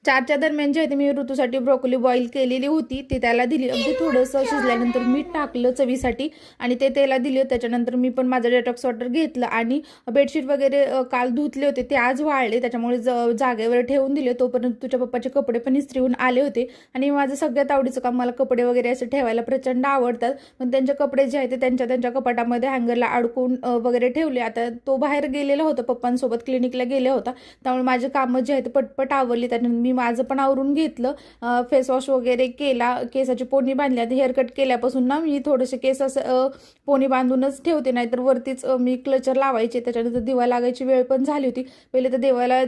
4च्या दरम्यान जे आहे ते मी ऋतूसाठी ब्रोकोली बॉईल केलेली होती, ती त्याला दिली. अगदी थोडंसं शिजल्यानंतर मीठ टाकलं चवीसाठी आणि ते त्याला दिलं. त्याच्यानंतर मी पण माझं डेटॉक्स वॉटर घेतलं आणि बेडशीट वगैरे काल धुतले होते ते आज वाळले, त्याच्यामुळे जागेवर ठेवून दिले. तोपर्यंत तुझ्या पप्पाचे कपडे पण इस्त्रीहून आले होते आणि माझं सगळ्यात आवडीचं काम, मला कपडे वगैरे असे ठेवायला प्रचंड आवडतात. पण त्यांचे कपडे जे आहेत ते त्यांच्या त्यांच्या कपाटामध्ये हँगरला अडकून वगैरे ठेवले. आता तो बाहेर गेलेला होता, पप्पांसोबत क्लिनिकला गेला होता, त्यामुळे माझे कामं जे आहेत ते पटपट आवरली. त्यानंतर मी माझं पण आवरून घेतलं, फेस वॉश वगैरे केला, केसाची पोनी बांधली. आता हेअरकट केल्यापासून ना मी थोडेसे केस असं पोनी बांधूनच ठेवते, नाहीतर वरतीच मी क्लचर लावायचे. त्याच्यानंतर दिवा लागायची वेळ पण झाली होती. पहिले तर देवाला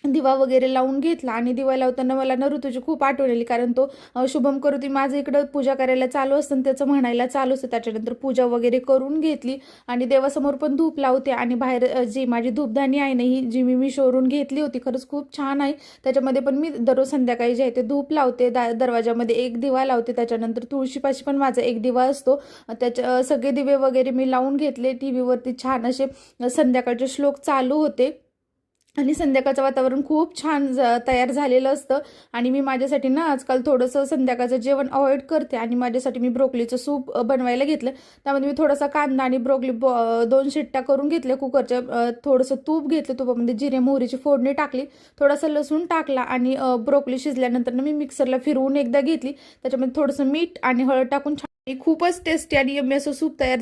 दिवा वगैरे लावून घेतला आणि दिवा लावताना मला ना ऋतूची खूप आठवण आली, कारण तो शुभम करोती माझं इकडं पूजा करायला चालू असतं, त्याचं म्हणायला चालू असतं. त्याच्यानंतर पूजा वगैरे करून घेतली आणि देवासमोर पण धूप लावते. आणि बाहेर जी माझी धूपदाणी आहे ना, ही जी मी मिशोवरून घेतली होती, खरंच खूप छान आहे. त्याच्यामध्ये पण मी दररोज संध्याकाळी जे आहे ते धूप लावते. दरवाजामध्ये एक दिवा लावते. त्याच्यानंतर तुळशीपाशी पण माझा एक दिवा असतो. त्याच्या सगळे दिवे वगैरे मी लावून घेतले. टीव्हीवरती छान असे संध्याकाळचे श्लोक चालू होते आणि संध्याकाळचं वातावरण खूप छान तयार झालेलं असतं. आणि मी माझ्यासाठी ना आजकाल थोडंसं संध्याकाळचं जेवण अवॉइड करते आणि माझ्यासाठी मी ब्रोकलीचं सूप बनवायला घेतलं. त्यामध्ये मी थोडासा कांदा आणि ब्रोकली 2 शिट्ट्या करून घेतल्या कुकरच्या. थोडंसं तूप घेतलं, तुपामध्ये जिरे मोहरीची फोडणी टाकली, थोडासा लसूण टाकला आणि ब्रोकली शिजल्यानंतर मी मिक्सरला फिरवून एकदा घेतली. त्याच्यामध्ये थोडंसं मीठ आणि हळद टाकून छान खूपच टेस्टी आणि यम्मी असं सूप तयार